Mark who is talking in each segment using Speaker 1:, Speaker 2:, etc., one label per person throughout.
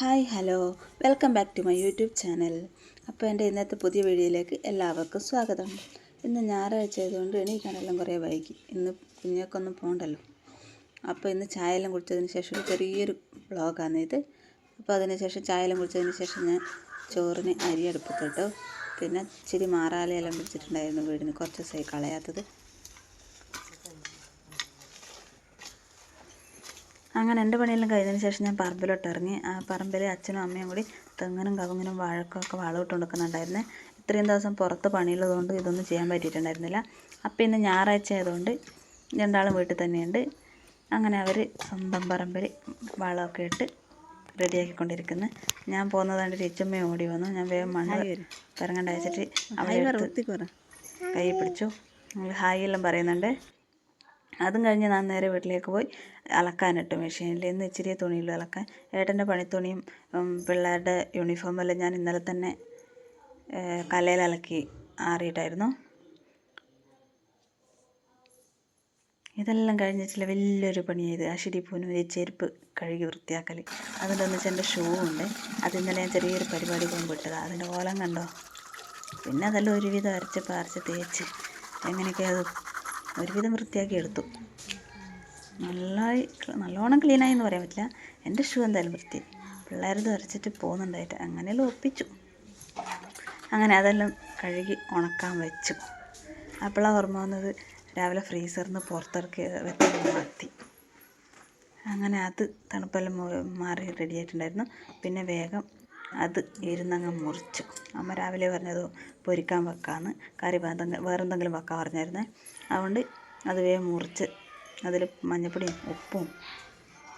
Speaker 1: Hi hello welcome back to my YouTube channel. അപ്പോൾ എൻ്റെ ഇന്നത്തെ പുതിയ വീഡിയോയിലേക്ക് എല്ലാവർക്കും സ്വാഗതം. ഇന്ന് ഞായറാഴ്ച ആയതുകൊണ്ട് എണീക്കാനെല്ലാം കുറേ വൈകി. ഇന്ന് കുഞ്ഞൊക്കൊന്നും പോകണ്ടല്ലോ. അപ്പോൾ ഇന്ന് ചായയെല്ലാം കുടിച്ചതിന് ശേഷം ചെറിയൊരു വ്ളോഗാണ് ഇത്. അപ്പോൾ അതിനുശേഷം ചായയെല്ലാം കുടിച്ചതിന് ശേഷം ഞാൻ ചോറിന് അരി അടുപ്പത്തിട്ടു. പിന്നെ ഇച്ചിരി മാറാലയെല്ലാം പിടിച്ചിട്ടുണ്ടായിരുന്നു വീടിന്, കുറച്ച് ദിവസമായി കളയാത്തത്. അങ്ങനെ എൻ്റെ പണിയെല്ലാം കഴിഞ്ഞതിന് ശേഷം ഞാൻ പറമ്പിലോട്ട് ഇറങ്ങി. ആ പറമ്പിൽ അച്ഛനും അമ്മയും കൂടി തെങ്ങിനും കവുങ്ങിനും വാഴക്കൊക്കെ വളമിട്ട് കൊടുക്കുന്നുണ്ടായിരുന്നേ. ഇത്രയും ദിവസം പുറത്ത് പണിയുള്ളതുകൊണ്ട് ഇതൊന്നും ചെയ്യാൻ പറ്റിയിട്ടുണ്ടായിരുന്നില്ല. അപ്പോൾ ഇന്ന് ഞായറാഴ്ച ആയതുകൊണ്ട് രണ്ടാളും വീട്ടിൽ തന്നെയുണ്ട്. അങ്ങനെ അവർ സ്വന്തം പറമ്പിൽ വളമൊക്കെ ഇട്ട് റെഡിയാക്കിക്കൊണ്ടിരിക്കുന്നു. ഞാൻ പോകുന്നതാണ്ട് ടീച്ചമ്മ ഓടി വന്നു. ഞാൻ വേഗം മണ്ണ് പിറങ്ങണ്ട വെച്ചിട്ട് അവരെ കൈ പിടിച്ചു. ഹായ് എല്ലാം പറയുന്നുണ്ട്. അതും കഴിഞ്ഞ് ഞാൻ നേരെ വീട്ടിലേക്ക് പോയി അലക്കാനിട്ടു മെഷീനിൽ. ഇന്ന് ഇച്ചിരി തുണിയുള്ളൂ അലക്കാൻ. ഏട്ടൻ്റെ പണിത്തുണിയും പിള്ളേരുടെ യൂണിഫോമെല്ലാം ഞാൻ ഇന്നലെ തന്നെ കലയിൽ അലക്കി ആറിയിട്ടായിരുന്നു. ഇതെല്ലാം കഴിഞ്ഞിട്ടില്ല വലിയൊരു പണിയായത്. അഷിരിപ്പൂനും ഈ ചെരുപ്പ് കഴുകി വൃത്തിയാക്കൽ. അതിൻ്റെ ഒന്നിച്ച് എൻ്റെ ഷൂ ഉണ്ട്. അത് ഇന്നലെ ഞാൻ ചെറിയൊരു പരിപാടി പോകുമ്പോൾ ഇട്ടതാണ്. അതിൻ്റെ ഓലം കണ്ടോ. പിന്നെ അതെല്ലാം ഒരുവിധം അരച്ച് തേച്ച് എങ്ങനെയൊക്കെ അത് ഒരുവിധം വൃത്തിയാക്കി എടുത്തു. നല്ലോണം ക്ലീനായി എന്ന് പറയാൻ പറ്റില്ല. എൻ്റെ ഷൂ എന്തായാലും വൃത്തി. പിള്ളേരത് അരച്ചിട്ട് പോകുന്നുണ്ടായിട്ട് അങ്ങനെയെല്ലാം ഒപ്പിച്ചു. അങ്ങനെ അതെല്ലാം കഴുകി ഉണക്കാൻ വെച്ചു. അപ്പോഴാണ് ഓർമ്മ വന്നത് രാവിലെ ഫ്രീസറിൽ നിന്ന് പുറത്തിറക്കി വെച്ച മത്തി. അങ്ങനെ അത് തണുപ്പെല്ലാം മാറി റെഡിയായിട്ടുണ്ടായിരുന്നു. പിന്നെ വേഗം അത് ഇരുന്നങ്ങ് മുറിച്ചു. അമ്മ രാവിലെ പറഞ്ഞത് പൊരിക്കാൻ വെക്കാമെന്ന്, കറി വേറെന്തെങ്കിലും വെക്കാൻ പറഞ്ഞായിരുന്നേ. അതുകൊണ്ട് അത് വേഗം മുറിച്ച് അതിൽ മഞ്ഞൾപ്പൊടിയും ഉപ്പും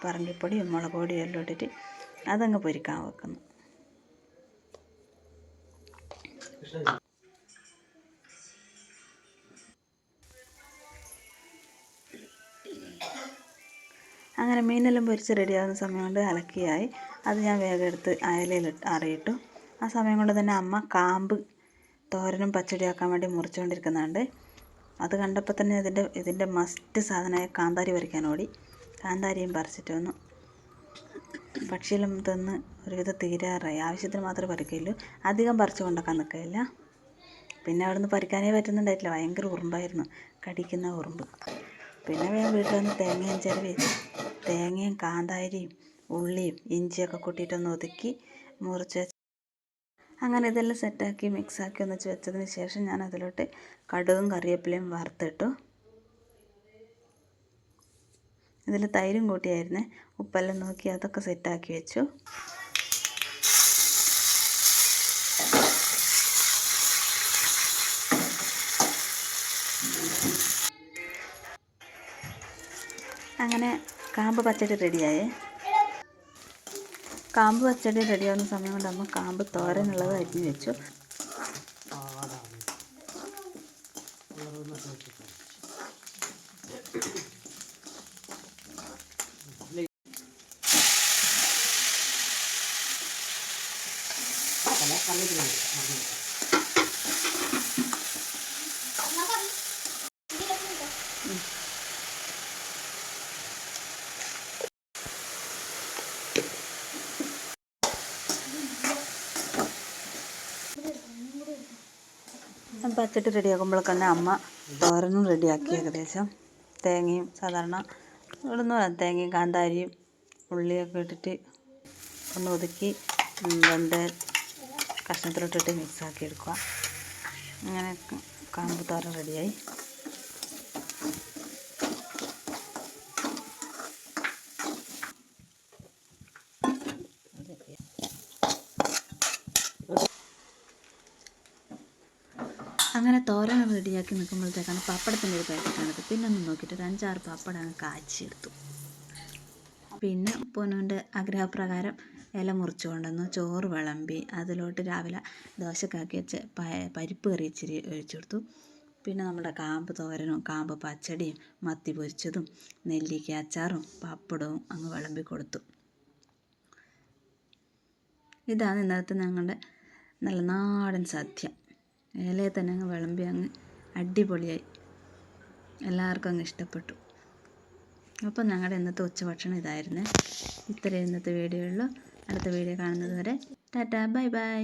Speaker 1: പറങ്കിപ്പൊടിയും മുളക് പൊടിയും എല്ലാം ഇട്ടിട്ട് അതങ്ങ് പൊരിക്കാൻ വെക്കുന്നു. അങ്ങനെ മീനെല്ലാം പൊരിച്ച് റെഡിയാകുന്ന സമയം കൊണ്ട് അലക്കിയായി. അത് ഞാൻ വേഗം എടുത്ത് അയലയിൽ അറിയിട്ടു. ആ സമയം കൊണ്ട് തന്നെ അമ്മ കാമ്പ് തോരനും പച്ചടിയാക്കാൻ വേണ്ടി മുറിച്ചുകൊണ്ടിരിക്കുന്നുണ്ട്. അത് കണ്ടപ്പോൾ തന്നെ ഇതിൻ്റെ മസ്റ്റ് സാധനമായ കാന്താരി പറിക്കാൻ ഓടി. കാന്താരിയും പറിച്ചിട്ട് വന്നു. പക്ഷിയെല്ലാം തിന്ന് ഒരുവിധം തീരാറായി. ആവശ്യത്തിന് മാത്രമേ പറിക്കുകയുള്ളൂ. അധികം പറിച്ചു കൊണ്ടൊക്കെ നിൽക്കുകയില്ല. പിന്നെ അവിടെ നിന്ന് പറിക്കാനേ പറ്റുന്നുണ്ടായിട്ടില്ല. ഭയങ്കര ഉറുമ്പായിരുന്നു, കടിക്കുന്ന ഉറുമ്പ്. പിന്നെ വേഗം വീട്ടിൽ വന്ന് തേങ്ങയും ചിരവി തേങ്ങയും കാന്താരിയും ഉള്ളിയും ഇഞ്ചിയൊക്കെ കൂട്ടിയിട്ടൊന്ന് ഒതുക്കി മുറിച്ച്. അങ്ങനെ ഇതെല്ലാം സെറ്റാക്കി മിക്സാക്കി ഒന്നിച്ച് വെച്ചതിന് ശേഷം ഞാൻ അതിലോട്ട് കടുകും കറിവേപ്പിലയും വറുത്തിട്ടു. ഇതിൽ തൈരും കൂട്ടിയായിരുന്നേ. ഉപ്പെല്ലാം നോക്കി അതൊക്കെ സെറ്റാക്കി വെച്ചു. അങ്ങനെ കാമ്പ് പച്ചടി റെഡിയായേ. കാമ്പ് പച്ചടി റെഡിയാവുന്ന സമയം കൊണ്ട് അമ്മ കാമ്പ് തോരനുള്ളത് അരിഞ്ഞു വെച്ചു. പച്ചടി റെഡിയാക്കുമ്പോഴൊക്കെ തന്നെ അമ്മ തോരനും റെഡിയാക്കി. ഏകദേശം തേങ്ങയും സാധാരണ ഇടുന്ന തേങ്ങയും കാന്താരിയും ഉള്ളിയൊക്കെ ഇട്ടിട്ട് ഒന്ന് ഒതുക്കി വെന്ത കഷ്ണത്തിലിട്ടിട്ട് മിക്സാക്കി എടുക്കുക. അങ്ങനെ കാമ്പ് തോരൻ റെഡിയായി. അങ്ങനെ തോരൻ റെഡിയാക്കി നിൽക്കുമ്പോഴത്തേക്കാണ് പപ്പടത്തിൻ്റെ ഒരു പാക്കറ്റാണിത്. പിന്നെ ഒന്ന് നോക്കിയിട്ട് ഒരു 5-6 പപ്പടം അങ്ങ് കാച്ചിയെടുത്തു. പിന്നെ പൊന്നുവിൻ്റെ ആഗ്രഹപ്രകാരം ഇല മുറിച്ച് കൊണ്ടുവന്നു. ചോറ് വിളമ്പി അതിലോട്ട് രാവിലെ ദോശക്കാക്കി വെച്ച് പരിപ്പ് കറി ഇച്ചിരി ഒഴിച്ചു കൊടുത്തു. പിന്നെ നമ്മുടെ കാമ്പ് തോരനും കാമ്പ് പച്ചടിയും മത്തി പൊരിച്ചതും നെല്ലിക്ക അച്ചാറും പപ്പടവും അങ്ങ് വിളമ്പി കൊടുത്തു. ഇതാണ് ഇന്നത്തെ ഞങ്ങളുടെ നല്ല നാടൻ സദ്യ. ഇലയിൽ തന്നെ അങ്ങ് വിളമ്പി അങ്ങ് അടിപൊളിയായി. എല്ലാവർക്കും അങ്ങ് ഇഷ്ടപ്പെട്ടു. അപ്പോൾ ഞങ്ങളുടെ ഇന്നത്തെ ഉച്ചഭക്ഷണം ഇതായിരുന്നേ. ഇത്രയും ഇന്നത്തെ വീഡിയോയുള്ളൂ. അടുത്ത വീഡിയോ കാണുന്നത് വരെ ടാറ്റാ ബൈ ബൈ.